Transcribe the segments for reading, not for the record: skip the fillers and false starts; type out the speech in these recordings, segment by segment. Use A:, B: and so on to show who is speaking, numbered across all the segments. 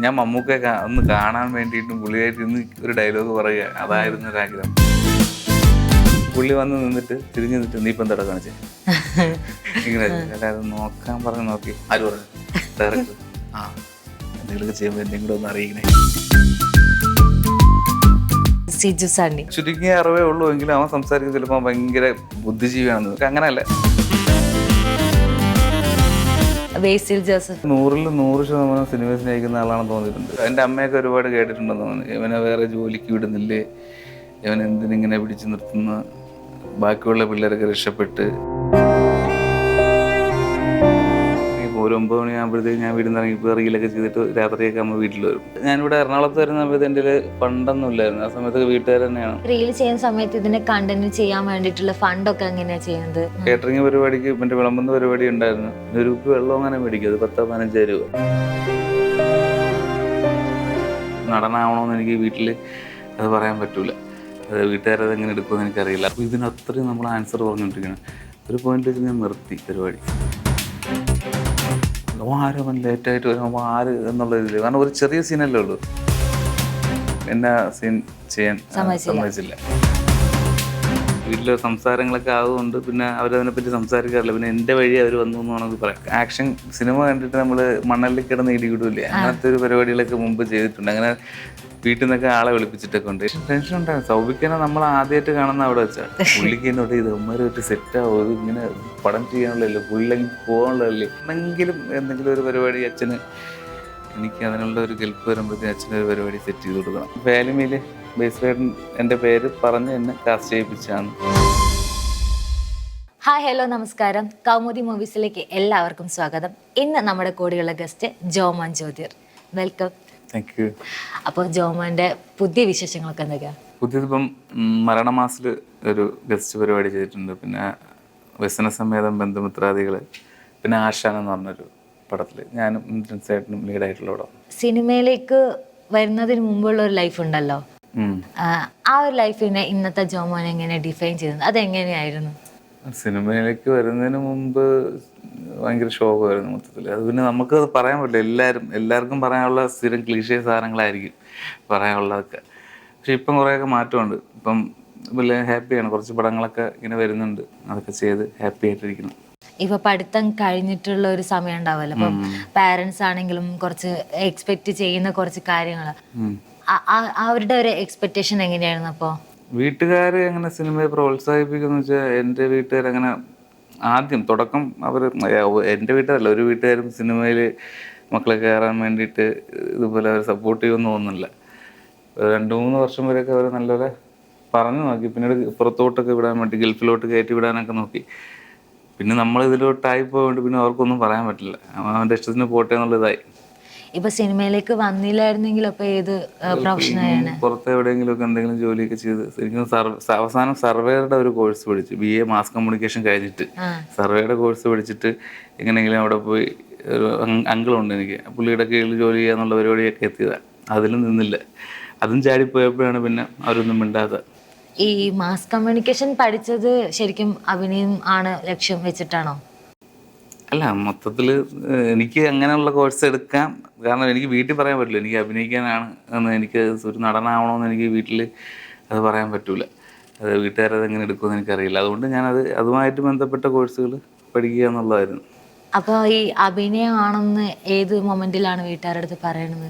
A: ഞാൻ മമ്മൂക്കെ ഒന്ന് കാണാൻ വേണ്ടിയിട്ടും പുള്ളിയായിട്ട് ഇന്ന് ഒരു ഡയലോഗ് പറയുക, അതായിരുന്നു ഒരാഗ്രഹം. പുള്ളി വന്ന് നിന്നിട്ട് തിരിഞ്ഞു നിന്നിട്ട് നീ ഇപ്പം എന്താ കാണിച്ചേ ഇങ്ങനെ അല്ലാതെ നോക്കാൻ പറഞ്ഞ് നോക്കി ആര് പറഞ്ഞു ഡയറക്ടർ ആ എന്തെങ്കിലുമൊക്കെ ചെയ്യുമ്പോൾ എന്തെങ്കിലും കൂടെ ഒന്ന് അറിയിക്കണേ. ചുരുങ്ങിയ അറിവേ ഉള്ളൂ എങ്കിലും അവൻ സംസാരിക്കുന്നത് ചിലപ്പോൾ ഭയങ്കര ബുദ്ധിജീവിയാണെന്ന്. അങ്ങനെയല്ല, 100% സിനിമ സ്നേഹിക്കുന്ന ആളാണെന്ന് തോന്നിയിട്ടുണ്ട്. എൻ്റെ അമ്മയൊക്കെ ഒരുപാട് കേട്ടിട്ടുണ്ടെന്ന് തോന്നുന്നു. ഇവനെ വേറെ ജോലിക്ക് വിടുന്നില്ലേ, ഇവൻ എന്തിനിങ്ങനെ പിടിച്ചു നിർത്തുന്ന, ബാക്കിയുള്ള പിള്ളേരൊക്കെ രക്ഷപ്പെട്ട്. ഒരു 9 മണിയാകുമ്പോഴത്തേക്ക് ഞാൻ വീട്ടിൽ നിന്ന് ഇറങ്ങി റീലൊക്കെ ചെയ്തിട്ട് രാത്രിയൊക്കെ അമ്മ വീട്ടിൽ വരും. ഞാനിവിടെ എറണാകുളത്ത് വരുന്ന സമയത്ത് എൻ്റെ ഫണ്ടൊന്നും ഇല്ലായിരുന്നു. ആ സമയത്ത് വീട്ടുകാർ തന്നെയാണ്.
B: റീൽ ചെയ്യുന്ന സമയത്ത് ഇതിനെ കണ്ടന്റ് ചെയ്യാൻ വേണ്ടിയിട്ടുള്ള ഫണ്ടൊക്കെ എങ്ങനെയാ ചെയ്യുന്നത്?
A: കേറ്ററിംഗ് പരിപാടിക്ക് പിന്നെ വിളമ്പുന്ന പരിപാടി ഉണ്ടായിരുന്നു. ഒരു കുപ്പി വെള്ളം അങ്ങനെ മേടിക്കും, അത് 10-15 രൂപ. നടനാവണമെന്ന് എനിക്ക് വീട്ടിൽ അത് പറയാൻ പറ്റൂല. അത് വീട്ടുകാരത് എങ്ങനെ എടുക്കുമെന്ന് എനിക്കറിയില്ല. അപ്പോൾ ഇതിനത്രയും നമ്മൾ ആൻസർ പറഞ്ഞുകൊണ്ടിരിക്കണം. ഒരു പോയിന്റ് വെച്ച് ഞാൻ നിർത്തി പരിപാടി. ആരും ലേറ്റായിട്ട് വരുമ്പോൾ ആര് എന്നുള്ള ഇതിൽ, കാരണം ഒരു ചെറിയ സീനല്ലേ ഉള്ളൂ, എന്നെ സീൻ ചെയ്യാൻ സമ്മതിച്ചില്ല. വീട്ടിലെ സംസാരങ്ങളൊക്കെ ആകുകൊണ്ട് പിന്നെ അവരതിനെപ്പറ്റി സംസാരിക്കാറില്ല. പിന്നെ എൻ്റെ വഴി അവർ വന്നു എന്ന് വേണമെങ്കിൽ പറയാം. ആക്ഷൻ സിനിമ കണ്ടിട്ട് നമ്മൾ മണ്ണലിൽ കിടന്ന് ഇടികിടില്ലേ, അങ്ങനത്തെ ഒരു പരിപാടികളൊക്കെ മുമ്പ് ചെയ്തിട്ടുണ്ട്. അങ്ങനെ വീട്ടിൽ നിന്നൊക്കെ ആളെ വിളിപ്പിച്ചിട്ടൊക്കെ ഉണ്ട്. ടെൻഷൻ ഉണ്ടായിരുന്നു. സൗബിക്കനെ നമ്മൾ ആദ്യമായിട്ട് കാണുന്ന അവിടെ വെച്ചാൽ പുള്ളിക്ക് എന്നോട് ഇത് അമ്മമാരുമായിട്ട് സെറ്റാവും, ഇത് ഇങ്ങനെ പടം ചെയ്യാനുള്ളതല്ലോ, പുള്ളിലേക്ക് പോകാനുള്ളതല്ലേ. എന്തെങ്കിലും ഒരു പരിപാടി അച്ഛന്, എനിക്ക് അതിനുള്ള ഒരു ഗെൽപ്പ് വരുമ്പോഴത്തേക്കും അച്ഛനൊരു പരിപാടി സെറ്റ് ചെയ്ത് കൊടുക്കണം. ഫാലിമിയിൽ ബേസിലായിട്ട് എൻ്റെ പേര് പറഞ്ഞ് എന്നെ കാസ്റ്റ് ചെയ്യിപ്പിച്ചാണ്.
B: ഹായ്, ഹലോ, നമസ്കാരം. കൗമുദി മൂവീസിലേക്ക് എല്ലാവർക്കും സ്വാഗതം. ഇന്ന് നമ്മുടെ കൂടെയുള്ള guest Jomon Jyothir. Welcome.
A: Thank you.
B: അപ്പോൾ ജോമോൻ്റെ പുതിയ വിശേഷങ്ങളൊക്കെ എന്തൊക്കെയാണ്?
A: പുതിയതിപ്പം മരണമാസിൽ ഒരു ഗസ്റ്റ് പരിപാടി ചെയ്തിട്ടുണ്ട്. പിന്നെ വ്യസനസമേതം ബന്ധുമിത്രാദികൾ, പിന്നെ ആശാൻ എന്ന് പറഞ്ഞൊരു പടത്തിൽ ഞാനും ഇന്ദ്രൻസേട്ടനും ലീഡായിട്ടുള്ള പടം.
B: സിനിമയിലേക്ക് വരുന്നതിന് മുമ്പുള്ള ഒരു ലൈഫ് ഉണ്ടല്ലോ, ആ ഒരു ലൈഫിനെ ഇന്നത്തെ ജോമോൻ എങ്ങനെ ഡിഫൈൻ ചെയ്യുന്നത്? അതെങ്ങനെയായിരുന്നു?
A: സിനിമയിലേക്ക് വരുന്നതിന് മുമ്പ് ഭയങ്കര ശോകമായിരുന്നു മൊത്തത്തിൽ. അത് പിന്നെ നമുക്കത് പറയാൻ പറ്റില്ല. എല്ലാവർക്കും പറയാനുള്ള സ്ഥിരം ക്ലീഷേ സാധനങ്ങളായിരിക്കും പറയാനുള്ളതൊക്കെ. പക്ഷെ ഇപ്പം കുറേയൊക്കെ മാറ്റമുണ്ട്. ഇപ്പം വലിയ ഹാപ്പിയാണ്. കുറച്ച് പടങ്ങളൊക്കെ ഇങ്ങനെ വരുന്നുണ്ട്, അതൊക്കെ ചെയ്ത് ഹാപ്പി ആയിട്ടിരിക്കുന്നു.
B: ഇപ്പൊ പഠിത്തം കഴിഞ്ഞിട്ടുള്ള ഒരു സമയം ഉണ്ടാവുമല്ലോ, അപ്പം പാരന്റ്സ് ആണെങ്കിലും കുറച്ച് എക്സ്പെക്ട് ചെയ്യുന്ന കുറച്ച് കാര്യങ്ങൾ, അവരുടെ ഒരു എക്സ്പെക്ടേഷൻ എങ്ങനെയായിരുന്നു? അപ്പോൾ
A: വീട്ടുകാർ എങ്ങനെ സിനിമയെ പ്രോത്സാഹിപ്പിക്കുന്ന വെച്ചാൽ, എൻ്റെ വീട്ടുകാരങ്ങനെ ആദ്യം തുടക്കം അവർ, എൻ്റെ വീട്ടുകാരല്ല, ഒരു വീട്ടുകാരും സിനിമയിൽ മക്കളെ കയറാൻ വേണ്ടിയിട്ട് ഇതുപോലെ അവർ സപ്പോർട്ട് ചെയ്യുമെന്ന് തോന്നുന്നില്ല. 2-3 വർഷം വരെയൊക്കെ അവർ നല്ലപോലെ പറഞ്ഞു നോക്കി. പിന്നീട് പുറത്തോട്ടൊക്കെ വിടാൻ വേണ്ടി, ഗൾഫിലോട്ട് കയറ്റി വിടാനൊക്കെ നോക്കി. പിന്നെ നമ്മൾ ഇതിലോട്ടായി പോയിട്ട് പിന്നെ അവർക്കൊന്നും പറയാൻ പറ്റില്ല. അവൻ്റെ ഇഷ്ടത്തിന് പോട്ടെ എന്നുള്ളതായി.
B: ഇപ്പൊ സിനിമയിലേക്ക് വന്നില്ലായിരുന്നെങ്കിൽ അപ്പൊ ഏത് പ്രൊഫഷനാണ്? പുറത്ത്
A: എവിടെയെങ്കിലുമൊക്കെ എന്തെങ്കിലും ജോലിയൊക്കെ ചെയ്ത്, ശരിക്കും അവസാനം സർവേയുടെ ഒരു കോഴ്സ് പഠിച്ചു. BA മാസ് കമ്മ്യൂണിക്കേഷൻ കഴിഞ്ഞിട്ട് സർവേയുടെ കോഴ്സ് പഠിച്ചിട്ട് എങ്ങനെയെങ്കിലും അവിടെ പോയി, ഒരു അങ്കിളുണ്ട് എനിക്ക്, പുള്ളിയുടെ കീഴിൽ ജോലി ചെയ്യാന്നുള്ള പരിപാടിയൊക്കെ എത്തിയതാണ്. അതിലും നിന്നില്ല. അതും ചാടിപ്പോയപ്പോഴാണ് പിന്നെ അവരൊന്നും മിണ്ടാതെ.
B: ഈ മാസ് കമ്മ്യൂണിക്കേഷൻ പഠിച്ചത് ശരിക്കും അഭിനയം ആണ് ലക്ഷ്യം വെച്ചിട്ടാണോ?
A: അല്ല, മൊത്തത്തിൽ എനിക്ക് അങ്ങനെയുള്ള കോഴ്സ് എടുക്കാം. കാരണം എനിക്ക് വീട്ടിൽ പറയാൻ പറ്റില്ല എനിക്ക് അഭിനയിക്കാനാണ് എന്ന്, എനിക്ക് ഒരു നടനാവണമെന്ന് എനിക്ക് വീട്ടിൽ അത് പറയാൻ പറ്റൂല. അത് വീട്ടുകാരത് എങ്ങനെ എടുക്കുമെന്ന് എനിക്കറിയില്ല. അതുകൊണ്ട് ഞാനത് അതുമായിട്ട് ബന്ധപ്പെട്ട കോഴ്സുകൾ പഠിക്കുക എന്നുള്ളതായിരുന്നു.
B: അപ്പോൾ ഈ അഭിനയമാണെന്ന് ഏത് മൊമെന്റിലാണ് വീട്ടുകാരുടെ അടുത്ത് പറയണത്?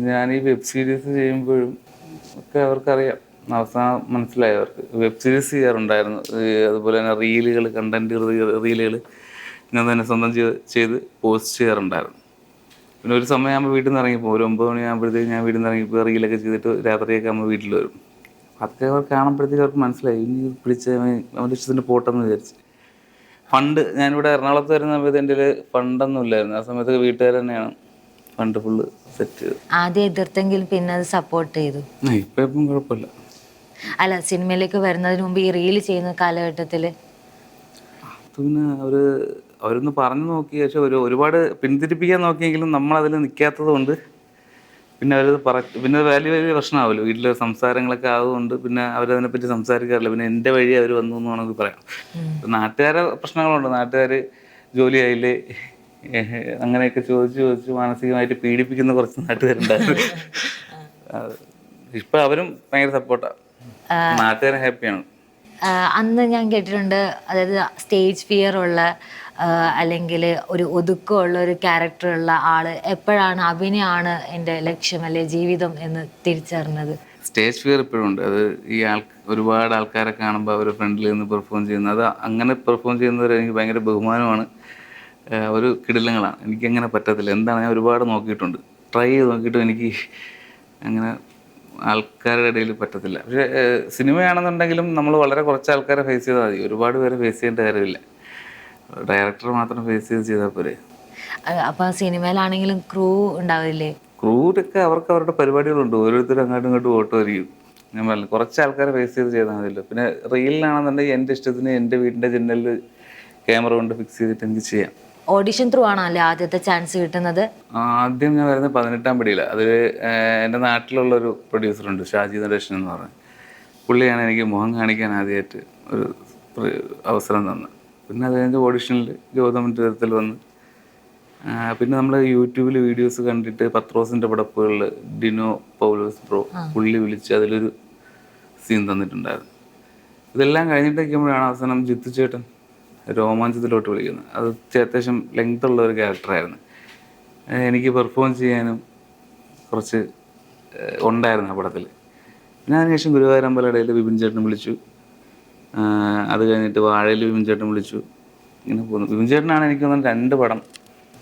A: ഞാൻ ഈ വെബ് സീരീസ് ചെയ്യുമ്പോഴും ഒക്കെ അവർക്കറിയാം. അവസാനം മനസ്സിലായി അവർക്ക്. വെബ് സീരീസ് ചെയ്യാറുണ്ടായിരുന്നു. അതുപോലെ തന്നെ റീലുകൾ, കണ്ടന്റ് റീലുകൾ ഞാൻ തന്നെ സ്വന്തം ചെയ്ത് പോസ്റ്റ് ചെയ്യാറുണ്ടായിരുന്നു. പിന്നെ ഒരു സമയമാകുമ്പോൾ വീട്ടിൽ നിന്ന് ഇറങ്ങിപ്പോൾ, ഒരു 9 മണിയാകുമ്പോഴത്തേക്ക് ഞാൻ വീട്ടിൽ നിന്ന് ഇറങ്ങിപ്പോൾ റീലൊക്കെ ചെയ്തിട്ട് രാത്രിയൊക്കെ ആകുമ്പോൾ വീട്ടിൽ വരും. അതൊക്കെ അവർ കാണുമ്പോഴത്തേക്ക് അവർക്ക് മനസ്സിലായി, ഇനി പിടിച്ച് അവൻ്റെ ഇഷ്ടത്തിന് പോട്ടെന്ന് വിചാരിച്ച്. ഫണ്ട്, ഞാനിവിടെ എറണാകുളത്ത് വരുന്ന സമയത്ത് എൻ്റെ ഫണ്ടൊന്നും ഇല്ലായിരുന്നു. ആ സമയത്ത് വീട്ടുകാർ തന്നെയാണ് ഫണ്ട് ഫുള്ള് സെറ്റ് ചെയ്ത്.
B: ആദ്യം എതിർത്തെങ്കിലും പിന്നെ അത് സപ്പോർട്ട് ചെയ്തു.
A: ഇപ്പം കുഴപ്പമില്ല.
B: അല്ല, സിനിമയിലേക്ക് വരുന്നതിന് മുമ്പ് ഈ റീൽ ചെയ്യുന്ന കാലഘട്ടത്തിൽ
A: പിന്നെ അവരൊന്ന് പറഞ്ഞു നോക്കി. പക്ഷെ ഒരുപാട് പിന്തിരിപ്പിക്കാൻ നോക്കിയെങ്കിലും നമ്മളതിൽ നിൽക്കാത്തത് കൊണ്ട് പിന്നെ അവരത് പിന്നെ വലിയ പ്രശ്നമാവുമല്ലോ. വീട്ടിലെ സംസാരങ്ങളൊക്കെ ആവുകൊണ്ട് പിന്നെ അവരതിനെപ്പറ്റി സംസാരിക്കാറില്ല. പിന്നെ എൻ്റെ വഴി അവർ വന്നു എന്ന് വേണമെങ്കിൽ പറയാം. നാട്ടുകാരെ പ്രശ്നങ്ങളുണ്ട്. നാട്ടുകാർ ജോലിയായില്ലേ, അങ്ങനെയൊക്കെ ചോദിച്ച് മാനസികമായിട്ട് പീഡിപ്പിക്കുന്ന കുറച്ച് നാട്ടുകാരുണ്ടായിരുന്നു. ഇപ്പം അവരും ഭയങ്കര സപ്പോർട്ടാണ്, നാട്ടുകാരെ ഹാപ്പിയാണ്.
B: അന്ന് ഞാൻ കേട്ടിട്ടുണ്ട്, അതായത് സ്റ്റേജ് ഫിയർ ഉള്ള അല്ലെങ്കിൽ ഒരു ഒതുക്കമുള്ള ഒരു ക്യാരക്ടറുള്ള ആള് എപ്പോഴാണ് അഭിനയമാണ് എൻ്റെ ലക്ഷ്യം അല്ലെ ജീവിതം എന്ന് തിരിച്ചറിഞ്ഞത്?
A: സ്റ്റേജ് ഫിയർ ഇപ്പോഴും ഉണ്ട്. അത് ഈ ഒരുപാട് ആൾക്കാരെ കാണുമ്പോൾ അവർ ഫ്രണ്ടിൽ നിന്ന് പെർഫോം ചെയ്യുന്നത്, അത് അങ്ങനെ പെർഫോം ചെയ്യുന്നവർ എനിക്ക് ഭയങ്കര ബഹുമാനമാണ്. ഒരു കിടിലങ്ങളാണ്. എനിക്കങ്ങനെ പറ്റത്തില്ല. എന്താണ്, ഞാൻ ഒരുപാട് നോക്കിയിട്ടുണ്ട്, ട്രൈ ചെയ്ത് നോക്കിയിട്ടും എനിക്ക് അങ്ങനെ ആൾക്കാരുടെ ഇടയിൽ പറ്റത്തില്ല. പക്ഷേ സിനിമയാണെന്നുണ്ടെങ്കിലും നമ്മൾ വളരെ കുറച്ച് ആൾക്കാരെ ഫേസ് ചെയ്താൽ മതി, ഒരുപാട് പേരെ ഫേസ് ചെയ്യേണ്ട കാര്യമില്ല. ഡയറക്ടർ മാത്രം ഫേസ് ചെയ്താൽ പോരെ.
B: അപ്പോൾ സിനിമയിലാണെങ്കിലും ക്രൂ ഉണ്ടാവില്ലേ?
A: ക്രൂരൊക്കെ അവർക്ക് അവരുടെ പരിപാടികളുണ്ട്, ഓരോരുത്തരും അങ്ങോട്ടും ഇങ്ങോട്ടും ഓട്ടോ അറിയും. ഞാൻ പറഞ്ഞു കുറച്ച് ആൾക്കാരെ ഫേസ് ചെയ്താൽ മതിയല്ലോ. പിന്നെ റീലിലാണെന്നുണ്ടെങ്കിൽ എൻ്റെ ഇഷ്ടത്തിന് എൻ്റെ വീടിൻ്റെ ജനലിൽ ക്യാമറ കൊണ്ട് ഫിക്സ് ചെയ്തിട്ട് എനിക്ക് ചെയ്യാം.
B: ഓഡിഷൻ ത്രൂ ആണോ അല്ലേ ആദ്യത്തെ ചാൻസ് കിട്ടുന്നത്?
A: ആദ്യം ഞാൻ വരുന്നത് 18ാം പടിയിലാണ്. അത് എൻ്റെ നാട്ടിലുള്ളൊരു പ്രൊഡ്യൂസറുണ്ട്, ഷാജി നടേശൻ എന്ന് പറഞ്ഞത്. പുള്ളിയാണ് എനിക്ക് മുഖം കാണിക്കാൻ ആദ്യമായിട്ട് ഒരു അവസരം തന്നത്. പിന്നെ അത് കഴിഞ്ഞ് ഓഡിഷനിൽ ഗൗതമൻ തീരത്തിൽ വന്ന്, പിന്നെ നമ്മൾ യൂട്യൂബിൽ വീഡിയോസ് കണ്ടിട്ട് പത്രോസിൻ്റെ പടപ്പുകളിൽ ഡിനോ പൗലോസ് ബ്രോ പുള്ളി വിളിച്ച് അതിലൊരു സീൻ തന്നിട്ടുണ്ടായിരുന്നു. ഇതെല്ലാം കഴിഞ്ഞിട്ട് നിൽക്കുമ്പോഴാണ് അവസാനം ജിത്തു ചേട്ടൻ രോമാഞ്ചത്തിലോട്ട് വിളിക്കുന്നത്. അത് അത്യാവശ്യം ലെങ്ത് ഉള്ള ഒരു ക്യാരക്ടറായിരുന്നു. എനിക്ക് പെർഫോം ചെയ്യാനും കുറച്ച് ഉണ്ടായിരുന്നു ആ പടത്തിൽ. പിന്നെ അതിനുശേഷം ഗുരുവായൂരമ്പലടയിൽ വിപിൻ ചേട്ടൻ വിളിച്ചു. അത് കഴിഞ്ഞിട്ട് വാഴയിൽ വിപിൻ ചേട്ടൻ വിളിച്ചു. ഇങ്ങനെ പോകുന്നു. വിപിൻ ചേട്ടനാണ് എനിക്ക് തോന്നുന്നത് 2 പടം,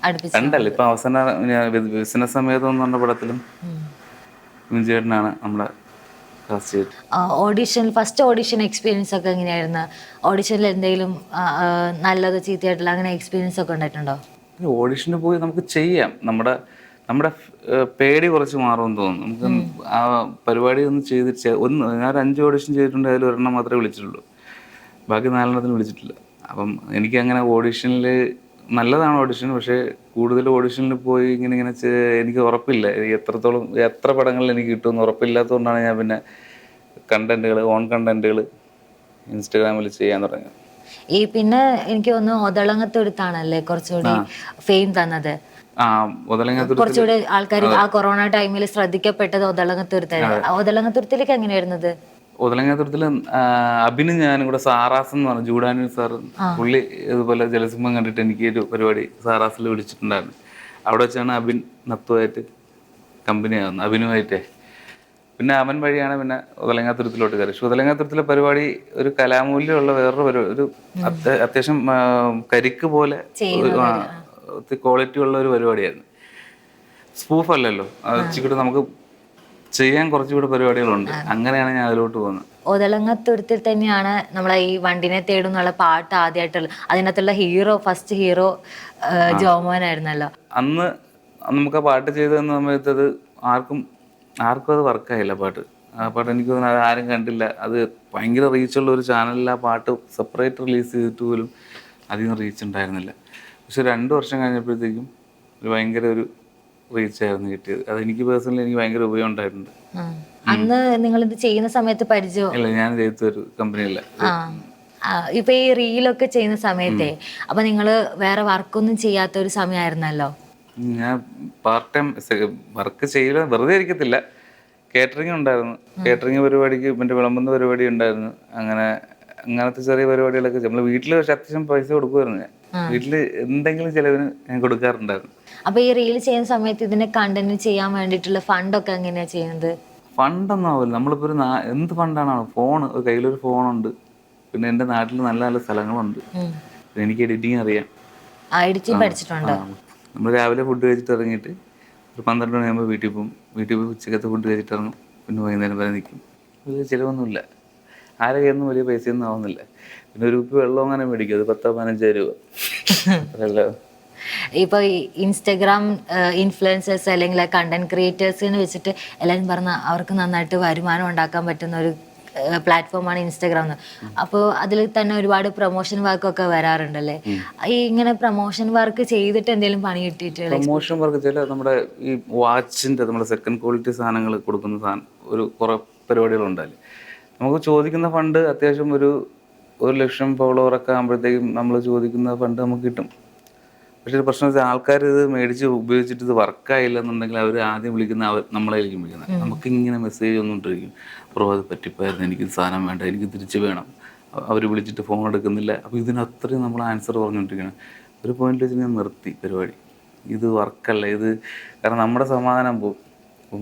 A: 2 അല്ല, ഇപ്പം അവസാന ബിസിനസ് സമയത്ത് എന്ന് പറഞ്ഞ പടത്തിലും വിപിൻ ചേട്ടനാണ് നമ്മളെ കാസ്റ്റ് ചെയ്തത്.
B: ഫസ്റ്റ് ഓഡിഷൻ എക്സ്പീരിയൻസ് ഒക്കെ എങ്ങനെയായിരുന്നു? ഓഡിഷനിൽ എന്തെങ്കിലും നല്ലത് ചീത്തയായിട്ടുള്ള അങ്ങനെ എക്സ്പീരിയൻസ് ഒക്കെ ഉണ്ടായിട്ടുണ്ടോ?
A: ഓഡിഷന് പോയി നമുക്ക് ചെയ്യാം, നമ്മുടെ പേടി കുറച്ച് മാറുമെന്ന് തോന്നുന്നു. നമുക്ക് ആ പരിപാടി ഒന്ന് ചെയ്തിട്ട് ഞാൻ 5 ഓഡിഷൻ ചെയ്തിട്ടുണ്ട്, അതിൽ 1 മാത്രമേ വിളിച്ചിട്ടുള്ളൂ, ബാക്കി 4 വിളിച്ചിട്ടില്ല. അപ്പം എനിക്കങ്ങനെ ഓഡിഷനിൽ നല്ലതാണ് ഓഡിഷൻ, പക്ഷേ കൂടുതൽ ഓഡിഷനിൽ പോയി ഇങ്ങനെ എനിക്ക് ഉറപ്പില്ല എത്ര പടങ്ങളിൽ എനിക്ക് കിട്ടുമെന്ന് ഉറപ്പില്ലാത്തതുകൊണ്ടാണ് ഞാൻ പിന്നെ ഓൺ കണ്ടന്റുകൾ ഇൻസ്റ്റാഗ്രാമിൽ ചെയ്യാൻ തുടങ്ങിയത്.
B: പിന്നെ എനിക്ക് തോന്നുന്നു ഒതളങ്ങത്തുരുത്താണല്ലേ കുറച്ചുകൂടി ഫെയിം തന്നത്. കുറച്ചുകൂടി ആൾക്കാർ ആ കൊറോണ ടൈമിൽ ശ്രദ്ധിക്കപ്പെട്ടത് ഒതളങ്ങത്തുരുത്തായിരുന്നു. ഒതളങ്ങത്തുരുത്തിലേക്ക് എങ്ങനെയായിരുന്നത്?
A: ഒതളങ്ങാത്തുരത്തിൽ അഭിനും ഞാനും കൂടെ സാറാസ് എന്ന് പറഞ്ഞു, ജൂഡാനി സാർ, പുള്ളി ഇതുപോലെ ജലസിംഹം കണ്ടിട്ട് എനിക്ക് ഒരു പരിപാടി സാറാസിൽ വിളിച്ചിട്ടുണ്ടായിരുന്നു. അവിടെ വെച്ചാണ് അഭിൻ നത്തുമായിട്ട് കമ്പനി ആകുന്നത്, അഭിനുമായിട്ടേ. പിന്നെ അവൻ വഴിയാണ് പിന്നെ ഒതളങ്ങാത്തുരത്തിലോട്ട് കയറി. പക്ഷെ ഒതളങ്ങാത്തുരത്തിലെ പരിപാടി ഒരു കലാമൂല്യമുള്ള വേറൊരു പരിപാടി, ഒരു അത്യാവശ്യം കരിക്ക് പോലെ ക്വാളിറ്റി ഉള്ള ഒരു പരിപാടിയായിരുന്നു. സ്പൂഫ് അല്ലല്ലോ, ഇച്ചിരി നമുക്ക് ചെയ്യാൻ കുറച്ചുകൂടെ പരിപാടികളുണ്ട്. അങ്ങനെയാണ് ഞാൻ അതിലോട്ട് പോകുന്നത്.
B: ഒതളങ്ങത്തുരുത്തിൽ തന്നെയാണ് നമ്മളെ ഈ വണ്ടിനെ തേടുന്നുള്ള പാട്ട് ആദ്യമായിട്ടുള്ള, അതിനകത്തുള്ള ഫസ്റ്റ് ഹീറോ ജോമോനായിരുന്നല്ലോ.
A: അന്ന് നമുക്ക് ആ പാട്ട് ചെയ്ത സമയത്ത് അത് ആർക്കും അത് വർക്കായില്ല പാട്ട്. ആ പാട്ട് എനിക്ക് തോന്നുന്നു അത് ആരും കണ്ടില്ല. അത് ഭയങ്കര റീച്ചുള്ള ഒരു ചാനലിൽ ആ പാട്ട് സെപ്പറേറ്റ് റിലീസ് ചെയ്തിട്ട് പോലും അധികം റീച്ച് ഉണ്ടായിരുന്നില്ല. പക്ഷെ 2 വർഷം കഴിഞ്ഞപ്പോഴത്തേക്കും ഭയങ്കര ഒരു റീച്ചായിരുന്നു കിട്ടിയത്. അത് എനിക്ക് പേഴ്സണലി എനിക്ക് ഭയങ്കര ഉപയോഗം ഉണ്ടായിട്ടുണ്ട്.
B: അന്ന് നിങ്ങൾ ഇത് ചെയ്യുന്ന സമയത്ത് പരിചയം
A: ഇല്ല, ഞാൻ ചെയ്ത ഒരു കമ്പനിയല്ല.
B: ഇപ്പൊ ഈ റീലൊക്കെ ചെയ്യുന്ന സമയത്തെ അപ്പൊ നിങ്ങള് വേറെ വർക്കൊന്നും ചെയ്യാത്ത ഒരു സമയമായിരുന്നല്ലോ.
A: ഞാൻ പാർട്ട് ടൈം വർക്ക് ചെയ്യില്ല, വെറുതെ ഇരിക്കത്തില്ല. കേറ്ററിംഗ് ഉണ്ടായിരുന്നു, കേറ്ററിംഗ് പരിപാടിക്ക് പിന്നെ വിളമ്പുന്ന പരിപാടി ഉണ്ടായിരുന്നു. അങ്ങനത്തെ ചെറിയ പരിപാടികളൊക്കെ നമ്മള് വീട്ടില് അത്യാവശ്യം പൈസ കൊടുക്കുമായിരുന്നു. ഞാൻ വീട്ടില് എന്തെങ്കിലും ചെലവിന് ഞാൻ കൊടുക്കാറുണ്ടായിരുന്നു.
B: അപ്പൊ ഈ റീൽ ചെയ്യുന്ന സമയത്ത് ഇതിനെ കണ്ടന്റ് ചെയ്യാൻ വേണ്ടിട്ടുള്ള ഫണ്ടൊക്കെ എങ്ങനെയാ ചെയ്യുന്നത്?
A: ഫണ്ടൊന്നും ആവില്ല. നമ്മളിപ്പോ എന്ത് ഫണ്ടാണോ, കയ്യിലൊരു ഫോണുണ്ട്, പിന്നെ എൻ്റെ നാട്ടിൽ നല്ല നല്ല സ്ഥലങ്ങളുണ്ട്, എനിക്ക് എഡിറ്റിങ് അറിയാം.
B: എഡിറ്റിംഗ് പഠിച്ചിട്ടുണ്ടോ?
A: നമ്മൾ രാവിലെ ഫുഡ് കഴിച്ചിട്ട് ഇറങ്ങിയിട്ട് ഒരു 12 മണിയാകുമ്പോൾ വീട്ടിൽ പോകും. ഉച്ചക്കത്തെ ഫുഡ് കഴിച്ചിട്ട് ഇറങ്ങും, പിന്നെ വൈകുന്നേരം വരെ നിൽക്കും. വലിയ ചിലവൊന്നുമില്ല, ആരെ കയ്യൊന്നും വലിയ പൈസയൊന്നും ആവുന്നില്ല. പിന്നെ ഒരു കുപ്പി വെള്ളം അങ്ങനെ മേടിക്കും, അത് 10-15 രൂപ. അതല്ല
B: ഇപ്പൊ ഇൻസ്റ്റഗ്രാം ഇൻഫ്ലുവൻസേഴ്സ് അല്ലെങ്കിൽ കണ്ടന്റ് ക്രിയേറ്റേഴ്സിന് വെച്ചിട്ട് എല്ലാവരും പറഞ്ഞ അവർക്ക് നന്നായിട്ട് വരുമാനം ഉണ്ടാക്കാൻ പറ്റുന്ന ഒരു പ്ലാറ്റ്ഫോമാണ് ഇൻസ്റ്റഗ്രാം. അപ്പോൾ അതിൽ തന്നെ ഒരുപാട് പ്രൊമോഷൻ വർക്കൊക്കെ വരാറുണ്ടല്ലേ? ഈ ഇങ്ങനെ പ്രൊമോഷൻ വർക്ക് ചെയ്തിട്ട് എന്തെങ്കിലും പണി കിട്ടിയിട്ടില്ല?
A: പ്രൊമോഷൻ വർക്ക് ചില നമ്മുടെ ഈ വാച്ചിന്റെ നമ്മുടെ സെക്കൻഡ് ക്വാളിറ്റി സാധനങ്ങൾ കൊടുക്കുന്ന ഒരു കുറെ പരിപാടികളുണ്ടല്ലേ. നമുക്ക് ചോദിക്കുന്ന ഫണ്ട് അത്യാവശ്യം ഒരു 1 ലക്ഷം ഫോളോവറൊക്കെ ആകുമ്പോഴത്തേക്കും നമ്മൾ ചോദിക്കുന്ന ഫണ്ട് നമുക്ക് കിട്ടും. പക്ഷേ ഒരു പ്രശ്നം വെച്ചാൽ ആൾക്കാർ ഇത് മേടിച്ച് ഉപയോഗിച്ചിട്ട് ഇത് വർക്കായില്ല എന്നുണ്ടെങ്കിൽ അവർ ആദ്യം വിളിക്കുന്ന നമ്മളായിരിക്കും വിളിക്കുന്നത്. നമുക്കിങ്ങനെ മെസ്സേജ് വന്നുകൊണ്ടിരിക്കും, ബ്രോ അത് പറ്റിപ്പോയിരുന്നു, എനിക്ക് സാധനം വേണ്ട, എനിക്ക് തിരിച്ച് വേണം. അവർ വിളിച്ചിട്ട് ഫോൺ എടുക്കുന്നില്ല. അപ്പോൾ ഇതിനത്രയും നമ്മൾ ആൻസർ പറഞ്ഞുകൊണ്ടിരിക്കണം. ഒരു പോയിന്റിൽ വെച്ച് ഞാൻ നിർത്തി പരിപാടി. ഇത് വർക്കല്ല ഇത്, കാരണം നമ്മുടെ സമാധാനം പോകും.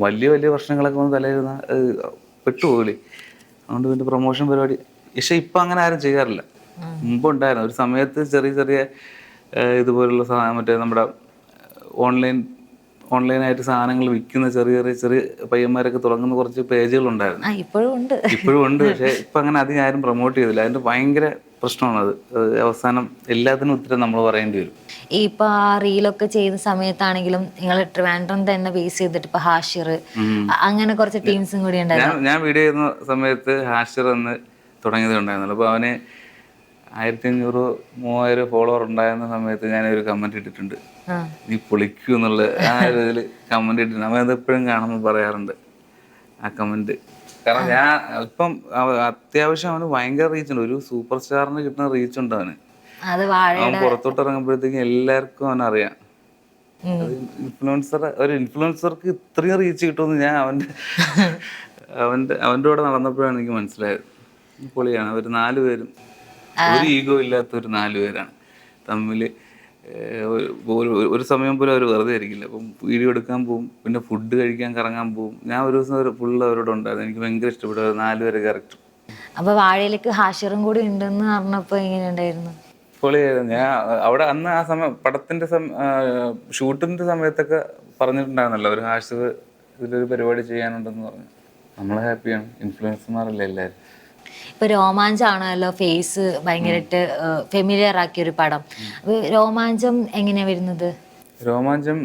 A: വലിയ വലിയ പ്രശ്നങ്ങളൊക്കെ വന്ന് തലയിരുന്ന പെട്ടുപോകില്ലേ. അതുകൊണ്ട് പിന്നെ പ്രൊമോഷൻ പരിപാടി. പക്ഷേ ഇപ്പം അങ്ങനെ ആരും ചെയ്യാറില്ല. മുമ്പുണ്ടായിരുന്നു ഒരു സമയത്ത് ചെറിയ ചെറിയ ഇതുപോലുള്ള മറ്റേ നമ്മുടെ ഓൺലൈനായിട്ട് സാധനങ്ങൾ വിൽക്കുന്ന ചെറിയ ചെറിയ പയ്യന്മാരൊക്കെ തുടങ്ങുന്ന കുറച്ച് പേജുകളുണ്ടായിരുന്നു. ഇപ്പോഴും ഉണ്ട്. പക്ഷേ ഇപ്പം അങ്ങനെ അധികം ആരും പ്രൊമോട്ട് ചെയ്തില്ല. അതിൻ്റെ ഭയങ്കര പ്രശ്നമാണ് അത്. അവസാനം എല്ലാത്തിനും ഉത്തരം നമ്മൾ പറയേണ്ടി വരും.
B: ഇപ്പൊ ആ റീലൊക്കെ ചെയ്യുന്ന സമയത്താണെങ്കിലും നിങ്ങൾ ട്രിവാൻഡ്രം തന്നെ ബേസ് ചെയ്തിട്ട് ഇപ്പൊ ഹാഷിർ അങ്ങനെ കുറച്ച് ടീംസും കൂടി ഉണ്ടായിരുന്നു.
A: ഞാൻ വീഡിയോ ചെയ്യുന്ന സമയത്ത് ഹാഷിർ എന്ന് തുടങ്ങിയത് ഉണ്ടായിരുന്നല്ലോ. അപ്പോൾ അവന് 1500-3000 ഫോളോവർ ഉണ്ടായിരുന്ന സമയത്ത് ഞാൻ ഒരു കമന്റ് ഇട്ടിട്ടുണ്ട്, നീ പൊളിക്കൂ എന്നുള്ള ആ ഒരു ഇതിൽ കമന്റ് ഇട്ടിട്ടുണ്ട്. അവൻ അതെപ്പോഴും കാണുമ്പോൾ പറയാറുണ്ട് ആ കമന്റ്. കാരണം ഞാൻ ഇപ്പം അത്യാവശ്യം അവന് ഭയങ്കര റീച്ച് ഉണ്ട്. ഒരു സൂപ്പർ സ്റ്റാറിന് കിട്ടുന്ന റീച്ച് ഉണ്ട് അവന്. അവൻ പുറത്തോട്ട് ഇറങ്ങുമ്പോഴത്തേക്കും എല്ലാവർക്കും അവനറിയാം. ഒരു ഇൻഫ്ലുവൻസർക്ക് ഇത്രയും റീച്ച് കിട്ടുമെന്ന് ഞാൻ അവൻ്റെ കൂടെ നടന്നപ്പോഴാണ് എനിക്ക് മനസ്സിലായത്. പൊളിയാണ്. അവർ 4 പേരും ഒരു ഈഗോ ഇല്ലാത്ത ഒരു 4 പേരാണ് തമ്മിൽ. ഒരു സമയം പോലും അവർ വെറുതെ ആയിരിക്കില്ല. അപ്പം വീഡിയോ എടുക്കാൻ പോവും, പിന്നെ ഫുഡ് കഴിക്കാൻ കറങ്ങാൻ പോവും. ഞാൻ ഒരു ദിവസം ഫുള്ള് അവരോട് ഉണ്ടായിരുന്നു. എനിക്ക് ഭയങ്കര ഇഷ്ടപ്പെട്ടു 4 പേരെ ക്യാരക്ടർ.
B: അപ്പൊ വാഴയിലേക്ക് ഹാഷിറും കൂടി ഉണ്ടെന്ന് പറഞ്ഞപ്പോ എങ്ങനെ ഉണ്ടായിരുന്നു?
A: പൊളിയായിരുന്നു. ഞാൻ അവിടെ അന്ന് ആ സമയം പടത്തിന്റെ ഷൂട്ടിന്റെ സമയത്തൊക്കെ പറഞ്ഞിട്ടുണ്ടായിരുന്നല്ലോ, ഒരു ഹാഷിർ ഇതിലൊരു പരിപാടി ചെയ്യാനുണ്ടെന്ന് പറഞ്ഞു. നമ്മളെ ഹാപ്പിയാണ്. ഇൻഫ്ലുവൻസർമാരല്ലേ എല്ലാവരും.
B: ഇപ്പൊ രോമാഞ്ചാണല്ലോ ഫേസ് ഭയങ്കരമായിട്ട് ഫെമിലിയർ ആക്കിയൊരു പടം. അപ്പൊ രോമാഞ്ചം എങ്ങനെയാ വരുന്നത്?
A: രോമാഞ്ചം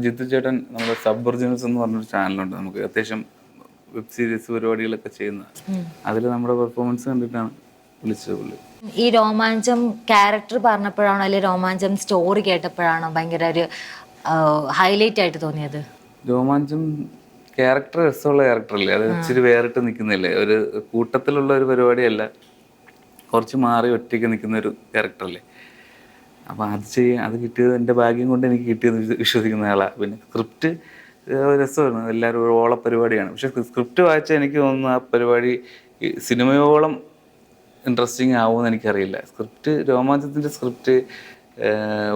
A: ജിത്തു ചേട്ടൻ നമ്മുടെ സബ് ഒറിജിനൽസ് എന്ന് പറഞ്ഞൊരു ചാനലുണ്ട്. നമുക്ക് അത്യാവശ്യം വെബ് സീരീസ് പരിപാടികളൊക്കെ ചെയ്യുന്ന, അതിൽ നമ്മുടെ പെർഫോമൻസ് കണ്ടിട്ടാണ് വിളിച്ചത് പുള്ളി.
B: ഈ രോമാഞ്ചം ക്യാരക്ടർ പറഞ്ഞപ്പോഴാണോ അല്ലെങ്കിൽ രോമാഞ്ചം സ്റ്റോറി കേട്ടപ്പോഴാണോ ഭയങ്കര ഒരു ഹൈലൈറ്റ് ആയിട്ട് തോന്നിയത്?
A: രോമാഞ്ചം ക്യാരക്ടർ രസമുള്ള ക്യാരക്ടറല്ലേ, അത് ഇച്ചിരി വേറിട്ട് നിൽക്കുന്നില്ലേ. ഒരു കൂട്ടത്തിലുള്ള ഒരു പരിപാടിയല്ല, കുറച്ച് മാറി ഒറ്റയ്ക്ക് നിൽക്കുന്ന ഒരു ക്യാരക്ടറല്ലേ. അപ്പോൾ അത് കിട്ടിയത് എൻ്റെ ഭാഗ്യം കൊണ്ട് എനിക്ക് കിട്ടിയെന്ന് വിശ്വസിക്കുന്ന ആളാണ്. പിന്നെ സ്ക്രിപ്റ്റ് രസമാണ്, എല്ലാവരും ഓള പരിപാടിയാണ്. പക്ഷെ സ്ക്രിപ്റ്റ് വായിച്ചാൽ എനിക്ക് തോന്നുന്നു ആ പരിപാടി സിനിമയോളം ഇൻട്രസ്റ്റിംഗ് ആവുമെന്ന് എനിക്കറിയില്ല. രോമാഞ്ചത്തിൻ്റെ സ്ക്രിപ്റ്റ്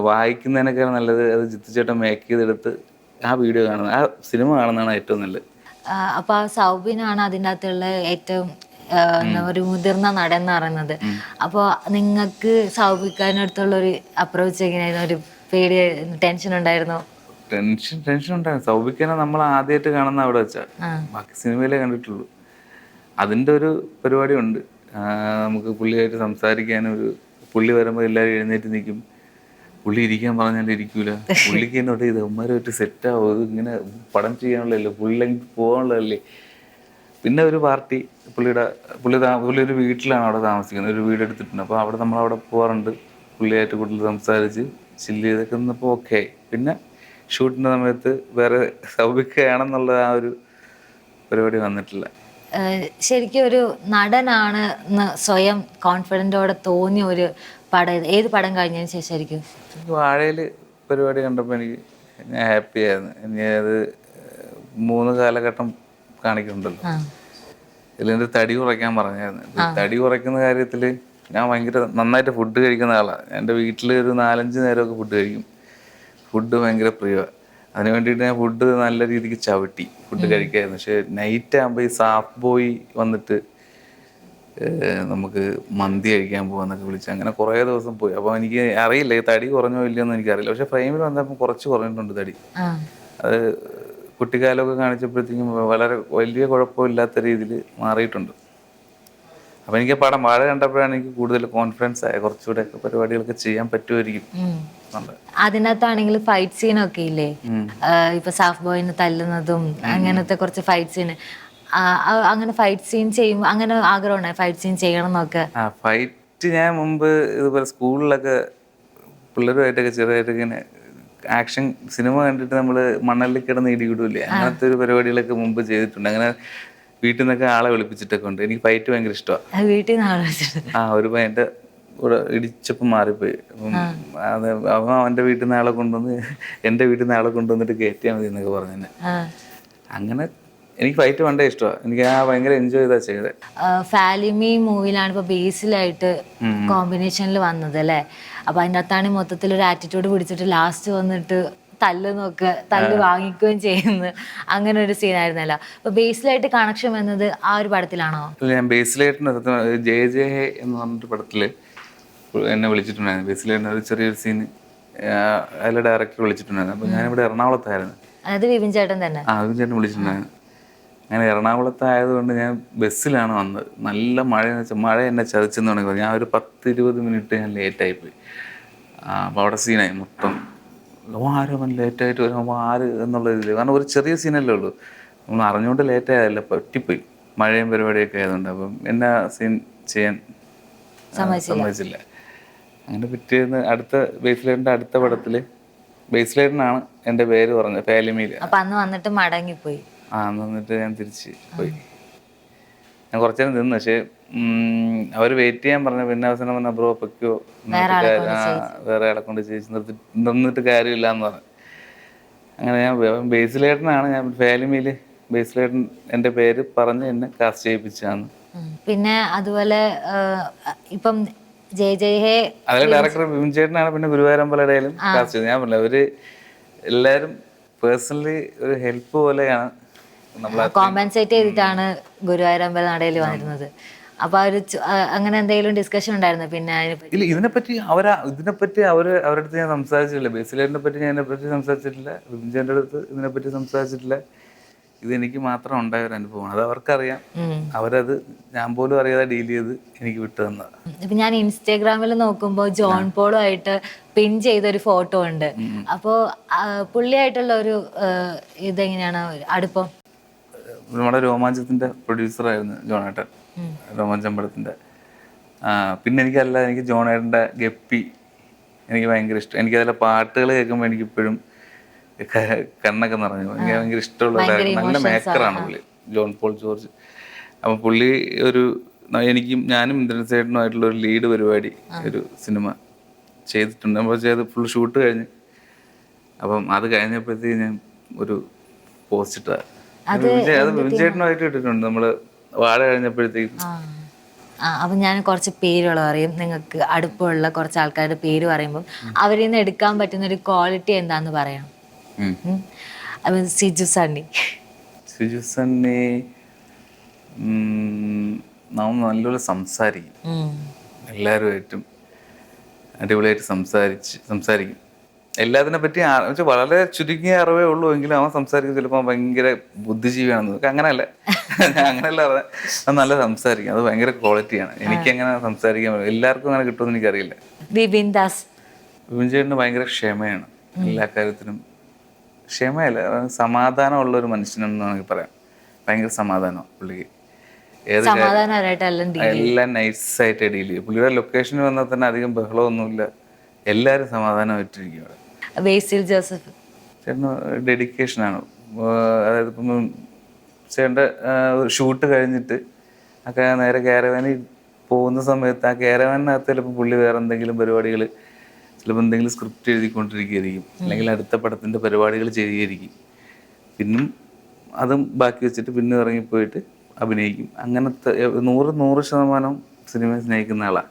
A: വായിക്കുന്നതിനേക്കാൾ നല്ലത് അത് ജിത്തു ചേട്ടൻ മേക്ക് ചെയ്തെടുത്ത് ആ വീഡിയോ കാണുന്നത്, ആ സിനിമ കാണുന്നതാണ് ഏറ്റവും നല്ലത്.
B: അപ്പൊ ആ സൗബിനാണ് അതിൻ്റെ അകത്തുള്ള ഏറ്റവും ഒരു മുതിർന്ന നടൻ എന്ന് പറയുന്നത്. അപ്പോൾ നിങ്ങൾക്ക് സൗബിക്കാനടുത്തുള്ള ഒരു അപ്രോച്ച് എങ്ങനെയായിരുന്നു? ഒരു പേടി, ടെൻഷൻ ഉണ്ടായിരുന്നോ?
A: ടെൻഷൻ ഉണ്ടായിരുന്നു. സൗബിക്കനെ നമ്മൾ ആദ്യമായിട്ട് കാണുന്ന അവിടെ വെച്ചാ, ബാക്കി സിനിമയിലേ കണ്ടിട്ടുള്ളൂ. അതിൻ്റെ ഒരു പരിപാടി ഉണ്ട്. നമുക്ക് പുള്ളിയായിട്ട് സംസാരിക്കാനും പുള്ളി വരുമ്പോൾ എല്ലാവരും എഴുന്നേറ്റ് നിൽക്കും. പുള്ളി ഇരിക്കാൻ പറഞ്ഞാൽ ഇരിക്കൂല. പുള്ളിക്ക് എന്നോട് ഇത് അമ്മമാരുമായിട്ട് സെറ്റാവും, ഇത് ഇങ്ങനെ പടം ചെയ്യാനുള്ളതല്ലേ, പുള്ളി പോകാനുള്ളതല്ലേ. പിന്നെ ഒരു പാർട്ടി പുള്ളി ഒരു വീട്ടിലാണ് അവിടെ താമസിക്കുന്നത്, ഒരു വീട് എടുത്തിട്ടുണ്ട്. അപ്പോൾ അവിടെ നമ്മളവിടെ പോകാറുണ്ട്. പുള്ളിയായിട്ട് കൂടുതൽ സംസാരിച്ച് ചില്ല് ചെയ്തൊക്കെ നിന്നപ്പോൾ ഓക്കെ. പിന്നെ ഷൂട്ടിൻ്റെ സമയത്ത് വേറെ സൗബിക്കയാണെന്നുള്ള ആ ഒരു പരിപാടി വന്നിട്ടില്ല.
B: ശരിക്കും ഒരു നടനാണ് സ്വയം കോൺഫിഡൻറ്റോടെ തോന്നിയ ഒരു പടം ഏത് പടം കഴിഞ്ഞതിന് ശേഷമായിരിക്കും?
A: വാഴയിൽ പരിപാടി കണ്ടപ്പോൾ ഞാൻ ഹാപ്പി ആയിരുന്നു. ഇനി അത് 3 കാലഘട്ടം കാണിക്കുന്നുണ്ടല്ലോ, ഇതിലെൻ്റെ തടി കുറയ്ക്കാൻ പറഞ്ഞായിരുന്നു. തടി കുറയ്ക്കുന്ന കാര്യത്തിൽ ഞാൻ ഭയങ്കര നന്നായിട്ട് ഫുഡ് കഴിക്കുന്ന ആളാണ്. എൻ്റെ വീട്ടിൽ ഒരു 4-5 നേരമൊക്കെ ഫുഡ് കഴിക്കും. ഫുഡ് ഭയങ്കര പ്രിയമാണ്. അതിന് വേണ്ടിയിട്ട് ഞാൻ ഫുഡ് നല്ല രീതിക്ക് ചവിട്ടി ഫുഡ് കഴിക്കായിരുന്നു. പക്ഷേ നൈറ്റ് ആകുമ്പോൾ ഈ സാഫ് ബോയ് വന്നിട്ട് നമുക്ക് മന്തി കഴിക്കാൻ പോകാന്നൊക്കെ വിളിച്ച് അങ്ങനെ കുറേ ദിവസം പോയി. അപ്പോൾ എനിക്ക് അറിയില്ല തടി കുറഞ്ഞോ ഇല്ലയോന്ന് എനിക്കറിയില്ല. പക്ഷെ ഫ്രെയിമിൽ വന്നപ്പോൾ കുറച്ച് കുറഞ്ഞിട്ടുണ്ട് തടി. അത് കുട്ടിക്കാലമൊക്കെ കാണിച്ചപ്പോഴത്തേക്കും വളരെ വലിയ കുഴപ്പമില്ലാത്ത രീതിയിൽ മാറിയിട്ടുണ്ട്. അപ്പോൾ എനിക്ക് പടം വാഴ കണ്ടപ്പോഴാണ് എനിക്ക് കൂടുതൽ കോൺഫിഡൻസ് ആയ, കുറച്ചുകൂടെ പരിപാടികളൊക്കെ ചെയ്യാൻ പറ്റുമായിരിക്കും.
B: അതിനകത്താണെങ്കിൽ ഫൈറ്റ് സീനൊക്കെ ഇല്ലേ, ഇപ്പൊ സാഫ് ബോയിനെ തല്ലുന്നതും അങ്ങനത്തെ കുറച്ച് ഫൈറ്റ് സീൻ, അങ്ങനെ ഫൈറ്റ് സീൻ ചെയ്യുമ്പോൾ അങ്ങനെ ആഗ്രഹമുണ്ടോ ഫൈറ്റ് സീൻ ചെയ്യണം എന്നൊക്കെ?
A: ഫൈറ്റ് ഞാൻ മുമ്പ് ഇതുപോലെ സ്കൂളിലൊക്കെ പിള്ളേരുമായിട്ടൊക്കെ ചെറുതായിട്ടൊക്കെ ഇങ്ങനെ ആക്ഷൻ സിനിമ കണ്ടിട്ട് നമ്മൾ മണ്ണലിൽ കിടന്ന് ഇടികിടൂല്ലേ, അങ്ങനത്തെ ഒരു പരിപാടികളൊക്കെ മുമ്പ് ചെയ്തിട്ടുണ്ട്. അങ്ങനെ വീട്ടിൽ നിന്നൊക്കെ ആളെ വിളിപ്പിച്ചിട്ടൊക്കെ ഉണ്ട്. എനിക്ക് ഫൈറ്റ് ഭയങ്കര ഇഷ്ടമാണ്.
B: വീട്ടിൽ നിന്ന് ആളെ വിളിച്ചിട്ട്
A: ഒരു എൻ്റെ ഇവിടെ ഇടിച്ചപ്പം മാറിപ്പോയി. അപ്പം അത് അവൻ അവൻ്റെ വീട്ടിൽ നിന്ന് ആളെ കൊണ്ടുവന്ന് എൻ്റെ വീട്ടിൽ നിന്ന് ആളെ കൊണ്ടുവന്നിട്ട് കയറ്റിയാൽ മതി എന്നൊക്കെ പറഞ്ഞു തന്നെ. അങ്ങനെ എനിക്ക് ഫൈറ്റ് പണ്ടേ ഇഷ്ടമാണ്. എനിക്ക് ഭയങ്കര എൻജോയ് ചെയ്താ ചെയ്തത്.
B: ഫാലിമി മൂവിയിലാണ് ഇപ്പൊ ബേസിലായിട്ട് കോമ്പിനേഷനിൽ വന്നത് അല്ലേ? അപ്പൊ അതിൻ്റെ അകത്താണ് മൊത്തത്തിൽ ഒരു ആറ്റിറ്റ്യൂഡ് പിടിച്ചിട്ട് ലാസ്റ്റ് വന്നിട്ട് തല്ല് വാങ്ങിക്കുകയും ചെയ്യുന്നത്. അങ്ങനെ ഒരു സീനായിരുന്നല്ലോ. അപ്പൊ ബേസിലായിട്ട് കണക്ഷൻ വന്നത് ആ ഒരു പടത്തിലാണോ?
A: ഞാൻ ബേസിലായിട്ട് ജെ ജെ എന്ന് പറഞ്ഞിട്ട് പടത്തില് എന്നെ വിളിച്ചിട്ടുണ്ടായിരുന്നു. ബേസിലായിട്ട് ഒരു ചെറിയൊരു സീന് അതിലെ ഡയറക്ടർ വിളിച്ചിട്ടുണ്ടായിരുന്നു. അപ്പൊ ഞാനിവിടെ എറണാകുളത്തായിരുന്നു.
B: അതായത് വിപിൻ ചേട്ടൻ തന്നെ?
A: വിപിൻ ചേട്ടൻ വിളിച്ചിട്ടുണ്ടായിരുന്നു. അങ്ങനെ എറണാകുളത്തായതുകൊണ്ട് ഞാൻ ബസ്സിലാണ് വന്നത്. നല്ല മഴയെന്ന് വെച്ചാൽ മഴ എന്നെ ചതിച്ചെന്ന് വേണമെങ്കിൽ പറയാം. ഞാൻ ഒരു 10-20 മിനിറ്റ് ഞാൻ ലേറ്റായിപ്പോയി. അപ്പോൾ അവിടെ സീനായി മൊത്തം. ആരും ലേറ്റായിട്ട് വരുമ്പോൾ ആര് എന്നുള്ള ഇതിൽ, കാരണം ഒരു ചെറിയ സീനല്ലേ ഉള്ളൂ. നമ്മൾ അറിഞ്ഞുകൊണ്ട് ലേറ്റായതല്ല, പറ്റിപ്പോയി മഴയും പരിപാടിയൊക്കെ ആയതുകൊണ്ട്. അപ്പം എന്നെ സീൻ ചെയ്യാൻ സമ്മതിച്ചില്ല. അങ്ങനെ പിറ്റേന്ന് അടുത്ത ബേസിലേറ്റൻ്റെ അടുത്ത പടത്തിൽ ബേസിലേറ്റനാണ് എൻ്റെ പേര് പറഞ്ഞത്, ഫാലിമിയിൽ.
B: അപ്പം അന്ന് വന്നിട്ട് മടങ്ങിപ്പോയി.
A: അന്ന് വന്നിട്ട് ഞാൻ തിരിച്ച് പോയി. ഞാൻ കുറച്ച് നേരം നിന്ന്. പക്ഷേ അവർ വെയിറ്റ് ചെയ്യാൻ പറഞ്ഞു. പിന്നെ അവസാനം പറഞ്ഞ ബ്രോ പൊയ്ക്കോ, വേറെ ആളെ കൊണ്ട് ചേച്ചി നിന്നിട്ട് കാര്യമില്ല എന്ന് പറഞ്ഞു. അങ്ങനെ ഞാൻ ബേസിലേട്ടനാണ്, ഞാൻ ഫാലിമിയിൽ ബേസിലേട്ടൻ എൻ്റെ പേര് പറഞ്ഞ് എന്നെ കാസ്റ്റ് ചെയ്യിപ്പിച്ചാന്ന്.
B: പിന്നെ അതുപോലെ ഇപ്പം
A: അതിലെ ഡയറക്ടർ വിപിൻ ചേട്ടനാണ്. പിന്നെ ഗുരുവായൂരമ്പലടയിലും കാസ്റ്റ് ചെയ്തത്. ഞാൻ പറഞ്ഞില്ല, അവര് എല്ലാവരും പേഴ്സണലി ഒരു ഹെൽപ്പ് പോലെയാണ്
B: കോമ്പൻസേറ്റ് ചെയ്തിട്ടാണ് ഗുരുവായൂരമ്പല നടയിൽ വന്നിരുന്നത്. അപ്പൊ അങ്ങനെ എന്തെങ്കിലും ഡിസ്കഷൻ ഉണ്ടായിരുന്നു? പിന്നെ
A: ഇതിനെപ്പറ്റി അവരുടെ അടുത്ത് ഞാൻ സംസാരിച്ചിട്ടില്ല. ബേസിലേറ്റിനെ പറ്റി ഞാൻ ഇതിനെപ്പറ്റി സംസാരിച്ചിട്ടില്ല. വിപിൻ ചേട്ടൻ്റെ അടുത്ത് ഇതിനെപ്പറ്റി സംസാരിച്ചിട്ടില്ല. ഇതെനിക്ക് മാത്രം ഉണ്ടായ ഒരു അനുഭവമാണ്. അത് അവർക്കറിയാം. അവരത് ഞാൻ പോലും അറിയാതെ ഡീൽ ചെയ്ത് എനിക്ക് വിട്ടു തന്നതാണ്.
B: ഇപ്പൊ ഞാൻ ഇൻസ്റ്റാഗ്രാമിൽ നോക്കുമ്പോൾ ജോൺ പോളും ആയിട്ട് പിൻ ചെയ്തൊരു ഫോട്ടോ ഉണ്ട്. അപ്പോ പുള്ളിയായിട്ടുള്ള ഒരു ഇതെങ്ങനെയാണ് അടുപ്പം?
A: നമ്മുടെ രോമാഞ്ചത്തിന്റെ പ്രൊഡ്യൂസറായിരുന്നു ജോണേട്ടൻ, രോമാഞ്ചമ്പലത്തിന്റെ. പിന്നെ എനിക്ക് ജോണേട്ടൻ്റെ ഗപ്പി എനിക്ക് ഭയങ്കര ഇഷ്ടം. എനിക്കതിലെ പാട്ടുകൾ കേൾക്കുമ്പോൾ എനിക്കിപ്പോഴും കണ്ണൊക്കെ നിറഞ്ഞു. എനിക്ക് ഭയങ്കര ഇഷ്ടമുള്ള നല്ല മേക്കറാണ് പുള്ളി, ജോൺ പോൾ ജോർജ്. അപ്പം പുള്ളി ഞാനും ഇന്ദ്രൻസേട്ടനുമായിട്ടുള്ള ഒരു ലീഡ് പരിപാടി, ഒരു സിനിമ ചെയ്തിട്ടുണ്ട്. അപ്പോൾ ഫുൾ ഷൂട്ട് കഴിഞ്ഞ്, അപ്പം അത് കഴിഞ്ഞപ്പോഴത്തേക്ക് ഞാൻ ഒരു പോസ്റ്റ് ഇട്ട അത് വിജയേട്ടനുമായിട്ട് ഇട്ടിട്ടുണ്ട്. നമ്മള് വാഴ കഴിഞ്ഞപ്പോഴത്തേക്കും.
B: അപ്പൊ ഞാൻ കുറച്ച് പേരുകൾ പറയും, നിങ്ങൾക്ക് അടുപ്പമുള്ള കുറച്ച് ആൾക്കാരുടെ പേര് പറയുമ്പോൾ അവരിൽ നിന്ന് എടുക്കാൻ പറ്റുന്ന ഒരു ക്വാളിറ്റി എന്താന്ന് പറയാം. സിജു സണ്ണി
A: നാം നല്ലപോലെ സംസാരിക്കും. എല്ലാവരുമായിട്ടും അടിപൊളിയായിട്ട് സംസാരിക്കും. എല്ലാത്തിനെ പറ്റി വളരെ ചുരുങ്ങിയ അറിവേ ഉള്ളൂ എങ്കിലും അവൻ സംസാരിക്കും. ചിലപ്പോൾ ഭയങ്കര ബുദ്ധിജീവിയാണെന്ന്, അങ്ങനെയല്ല അത് നല്ല സംസാരിക്കും. അത് ഭയങ്കര ക്വാളിറ്റിയാണ്. എനിക്കങ്ങനെ സംസാരിക്കാൻ എല്ലാവർക്കും അങ്ങനെ കിട്ടുമെന്ന് എനിക്കറിയില്ല.
B: വിപിൻ
A: ചേട്ടന് ഭയങ്കര ക്ഷമയാണ്. എല്ലാ കാര്യത്തിനും ക്ഷമയല്ല, സമാധാനമുള്ള ഒരു മനുഷ്യനെന്ന് വേണമെങ്കിൽ പറയാം. ഭയങ്കര സമാധാനം പുള്ളിക്ക്. എല്ലാം നൈസായിട്ട് ഡീൽ ചെയ്യും. പുള്ളിയുടെ ലൊക്കേഷനിൽ വന്നാൽ തന്നെ അധികം ബഹളമൊന്നുമില്ല. എല്ലാവരും സമാധാനമായിട്ടിരിക്കും.
B: ബേസിൽ ജോസഫ്
A: ചേട്ടന് ഡെഡിക്കേഷനാണ്. അതായത് ഇപ്പം ചേട്ടൻ്റെ ഷൂട്ട് കഴിഞ്ഞിട്ട് ഒക്കെ നേരെ കാരവാനിൽ പോകുന്ന സമയത്ത് ആ കാരവാനിനകത്ത് ചിലപ്പോൾ പുള്ളി വേറെ എന്തെങ്കിലും പരിപാടികൾ, ചിലപ്പോൾ എന്തെങ്കിലും സ്ക്രിപ്റ്റ് എഴുതിക്കൊണ്ടിരിക്കുകയായിരിക്കും, അല്ലെങ്കിൽ അടുത്ത പടത്തിൻ്റെ പരിപാടികൾ ചെയ്യുകയായിരിക്കും. പിന്നും അതും ബാക്കി വെച്ചിട്ട് പിന്നെ ഇറങ്ങിപ്പോയിട്ട് അഭിനയിക്കും. അങ്ങനത്തെ 100% സിനിമയെ സ്നേഹിക്കുന്ന ആളാണ്.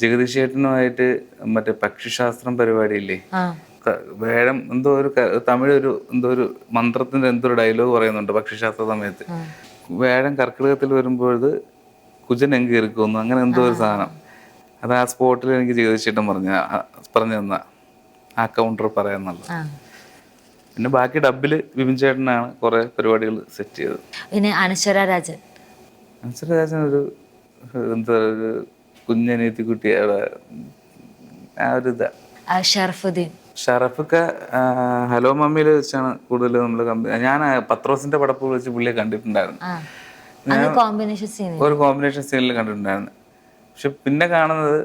A: ജഗദീഷ് ചേട്ടനുമായിട്ട് മറ്റേ പക്ഷിശാസ്ത്രം പരിപാടിയില്ലേ, വേഴം എന്തോ ഒരു തമിഴ് ഒരു മന്ത്രത്തിന്റെ ഒരു ഡയലോഗ് പറയുന്നുണ്ട് പക്ഷിശാസ്ത്ര സമയത്ത്. വേഴം കർക്കിടകത്തിൽ വരുമ്പോഴത് കുജൻ എങ്ക് കയറിക്കൊന്നു, അങ്ങനെ എന്തോ ഒരു സാധനം. അത് ആ സ്പോട്ടിൽ എനിക്ക് ജഗദീഷ് ചേട്ടൻ പറഞ്ഞു തന്ന ആ കൗണ്ടർ പറയാന്നുള്ളത്. പിന്നെ ബാക്കി ഡബില് വിപിൻ ചേട്ടനാണ് കുറെ പരിപാടികൾ സെറ്റ് ചെയ്തത്.
B: പിന്നെ അനശ്വര രാജൻ
A: ഒരു എന്താ ഒരു കുഞ്ഞനീത്തി കുട്ടിയുടെ ആ ഒരു ഇതാ. ഷറഫൊക്കെ ഹലോ മമ്മിയിൽ വെച്ചാണ് കൂടുതൽ നമ്മൾ ഞാൻ പത്രോസിന്റെ പടപ്പ് വെച്ച് പുള്ളിയെ കണ്ടിട്ടുണ്ടായിരുന്നു. ഒരു കോമ്പിനേഷൻ സീനിൽ കണ്ടിട്ടുണ്ടായിരുന്നു. പക്ഷെ പിന്നെ കാണുന്നത്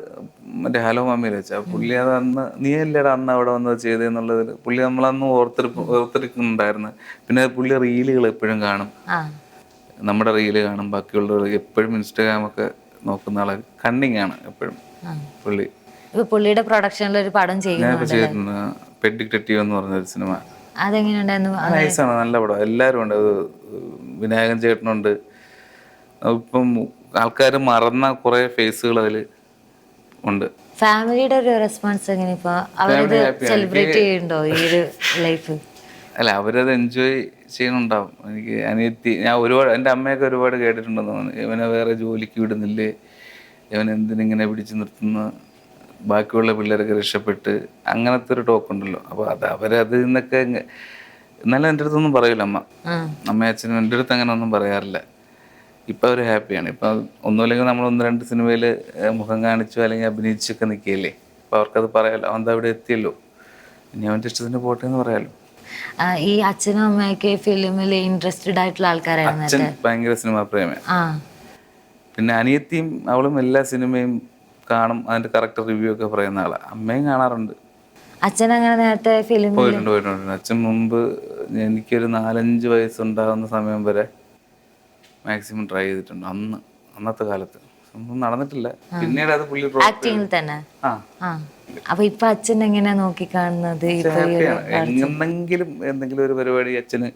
A: മറ്റേ ഹലോ മമ്മിയിൽ വെച്ചാ. പുള്ളി അത് അന്ന് നീ അല്ലേടാ അന്ന് അവിടെ വന്നത് ചെയ്തെന്നുള്ളതിൽ പുള്ളി നമ്മളന്ന് ഓർത്തിരിക്കുന്നുണ്ടായിരുന്നു. പിന്നെ പുള്ളി റീലുകൾ എപ്പോഴും കാണും, നമ്മുടെ റീല് കാണും, ബാക്കിയുള്ളവർ എപ്പോഴും ഇൻസ്റ്റാഗ്രാമൊക്കെ നോക്കുന്ന ആളെ കണ്ണിങ് ആണ് എപ്പോഴും പുള്ളി.
B: ഇപ്പൊ പുള്ളിയുടെ പ്രൊഡക്ഷനിൽ ഒരു പടം
A: ഞാനിപ്പോൾ
B: ചെയ്യുന്നുണ്ട്.
A: ചെയ്തിട്ടുണ്ട് പെഡ് ഡിറ്റക്റ്റീവ് എന്ന് പറഞ്ഞൊരു സിനിമ.
B: അതെങ്ങനെയുണ്ടായിരുന്നു?
A: നൈസാണ്, നല്ല പടം. എല്ലാവരും ഉണ്ട്. അത് വിനായകൻ ചേട്ടനുണ്ട്. ഇപ്പം ആൾക്കാർ മറന്ന കുറേ ഫേസുകൾ അതിൽ ഉണ്ട്.
B: ഫാമിലിയുടെ ഒരു റെസ്പോൺസ് എങ്ങനെ? ഇപ്പൊ അവരത് സെലിബ്രേറ്റ് ചെയ്യുന്നുണ്ടോ ഈ ഒരു ലൈഫ്?
A: അല്ല, അവരത് എൻജോയ് ചെയ്യുന്നുണ്ടാവും. എനിക്ക് അനിയത്തി, ഞാൻ ഒരുപാട്, എൻ്റെ അമ്മയൊക്കെ ഒരുപാട് കേട്ടിട്ടുണ്ടെന്ന് തോന്നുന്നു, ഇവനെ വേറെ ജോലിക്ക് വിടുന്നില്ലേ, ഇവൻ എന്തിനിങ്ങനെ പിടിച്ചു നിർത്തുന്ന, ബാക്കിയുള്ള പിള്ളേരൊക്കെ രക്ഷപ്പെട്ട്, അങ്ങനത്തെ ഒരു ടോക്ക് ഉണ്ടല്ലോ. അപ്പോൾ അത് അവരത് നിന്നൊക്കെ. എന്നാലും എൻ്റെ അടുത്തൊന്നും പറയില്ല അമ്മയും അച്ഛനും എൻ്റെ അടുത്ത് അങ്ങനെ ഒന്നും പറയാറില്ല. ഇപ്പം അവർ ഹാപ്പിയാണ്. ഇപ്പം ഒന്നുമില്ലെങ്കിൽ നമ്മൾ 1-2 സിനിമയിൽ മുഖം കാണിച്ചോ അല്ലെങ്കിൽ അഭിനയിച്ചൊക്കെ നിൽക്കുകയല്ലേ. അപ്പോൾ അവർക്കത് പറയാമല്ലോ, അവൻ അവിടെ എത്തിയല്ലോ, ഇനി അവൻ്റെ ഇഷ്ടത്തിന് പോട്ടെ എന്ന് പറയാമല്ലോ.
B: ഈ അച്ഛനും അമ്മയൊക്കെ ഫിലിമിൽ ഇൻട്രസ്റ്റഡ് ആയിട്ടുള്ള ആൾക്കാരായിരുന്നു.
A: അച്ഛൻ ഭയങ്കര സിനിമാ പ്രേമിയാണ്. പിന്നെ അനിയത്തിയും അവളും എല്ലാ സിനിമയും കാണും, അതിന്റെ കറക്റ്റ് റിവ്യൂ ഒക്കെ പറയുന്ന ആളാണ്. അമ്മയും കാണാറുണ്ട്.
B: അച്ഛൻ അങ്ങനെ നേരത്തെ ഫിലിം
A: പോയിട്ടുണ്ട്. അച്ഛൻ മുമ്പ് എനിക്കൊരു 4-5 വയസ്സുണ്ടാകുന്ന സമയം വരെ മാക്സിമം ട്രൈ ചെയ്തിട്ടുണ്ട്. അന്നത്തെ കാലത്ത് ഒന്നും നടന്നിട്ടില്ല. പിന്നീട് അത് പുള്ളി
B: ആക്ടിങ്ങിൽ തന്നെ. അപ്പൊ ഇപ്പൊ അച്ഛൻ എങ്ങനെയാ നോക്കിക്കാണുന്നത്?
A: എന്തെങ്കിലും ഒരു പരിപാടി അച്ഛന്,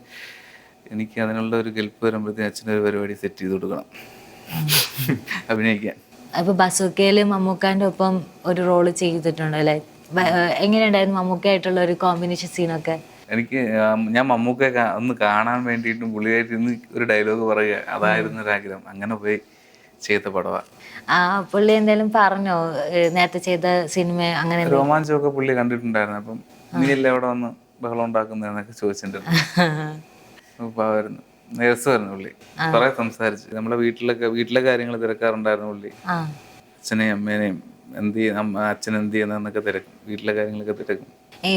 A: എനിക്ക് അതിനുള്ള ഒരു കെൽപ്പ് വരുമ്പോഴത്തേക്കും അച്ഛനൊരു പരിപാടി സെറ്റ് ചെയ്ത് കൊടുക്കണം അഭിനയിക്കാൻ.
B: അപ്പൊ ബസൂക്കയില് മമ്മൂക്കാന്റെ ഒപ്പം ഒരു റോള് ചെയ്തിട്ടുണ്ട് അല്ലേ? എങ്ങനെയുണ്ടായിരുന്നു മമ്മൂക്കായിട്ടുള്ള ഒരു കോമ്പിനേഷൻ സീനൊക്കെ?
A: എനിക്ക് ഞാൻ മമ്മൂക്കെ ഒന്ന് കാണാൻ വേണ്ടിയിട്ടും പുള്ളിയായിട്ട് ഇന്ന് ഒരു ഡയലോഗ് പറയുക, അതായിരുന്നു ഒരാഗ്രഹം. അങ്ങനെ പോയി ചെയ്ത പടമാണ്.
B: പുള്ളി എന്തെങ്കിലും പറഞ്ഞോ നേരത്തെ ചെയ്ത സിനിമ? അങ്ങനെ
A: രോമാഞ്ചമൊക്കെ പുള്ളി കണ്ടിട്ടുണ്ടായിരുന്നു. അപ്പം നീയല്ലേ അവിടെ വന്ന് ബഹളം ഉണ്ടാക്കുന്നതെന്നൊക്കെ ചോദിച്ചിട്ടുണ്ടായിരുന്നു. പാവായിരുന്നു, രസമായിരുന്നു. പുള്ളി കുറെ സംസാരിച്ചു. നമ്മളെ വീട്ടിലെ കാര്യങ്ങൾ തിരക്കാറുണ്ടായിരുന്നു പുള്ളി. അച്ഛനെയും അമ്മേനെയും അച്ഛൻ എന്ത് ചെയ്യുന്നതെന്നൊക്കെ തിരക്കും, വീട്ടിലെ കാര്യങ്ങളൊക്കെ തിരക്കും.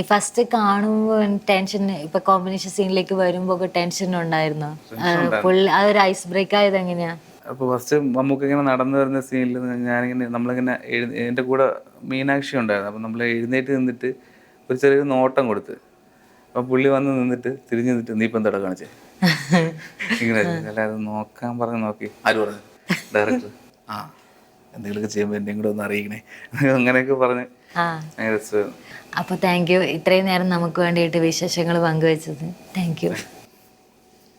B: ഫസ്റ്റ് കാണുമ്പോൾ ടെൻഷൻ, ഇപ്പൊ കോമ്പിനേഷൻ സീനിലേക്ക് വരുമ്പോ ടെൻഷൻ ഉണ്ടായിരുന്നോ? അതൊരു ഐസ് ബ്രേക്ക് ആയത് എങ്ങനെയാ?
A: അപ്പോൾ ഫസ്റ്റ് നമുക്ക് ഇങ്ങനെ നടന്നു വരുന്ന സീനിൽ ഞാനിങ്ങനെ, നമ്മളിങ്ങനെ എൻ്റെ കൂടെ മീനാക്ഷി ഉണ്ടായിരുന്നു. അപ്പം നമ്മൾ എഴുന്നേറ്റ് നിന്നിട്ട് ഒരു ചെറിയൊരു നോട്ടം കൊടുത്ത്, അപ്പം പുള്ളി വന്ന് നിന്നിട്ട് തിരിഞ്ഞു നിന്നിട്ട്, നീ ഇപ്പം എന്താ കാണിച്ചേ ഇങ്ങനെ അല്ലാതെ നോക്കാൻ പറഞ്ഞ് നോക്കി. ആര് പറഞ്ഞു? ഡയറക്ടർ. എന്തെങ്കിലുമൊക്കെ ചെയ്യുമ്പോൾ എന്നെയും കൂടെ ഒന്ന് അറിയിക്കണേ അങ്ങനെയൊക്കെ പറഞ്ഞ്.
B: അപ്പൊ താങ്ക് യു, ഇത്രയും നേരം നമുക്ക് വേണ്ടിയിട്ട് വിശേഷങ്ങൾ പങ്കുവെച്ചത്. Thank you.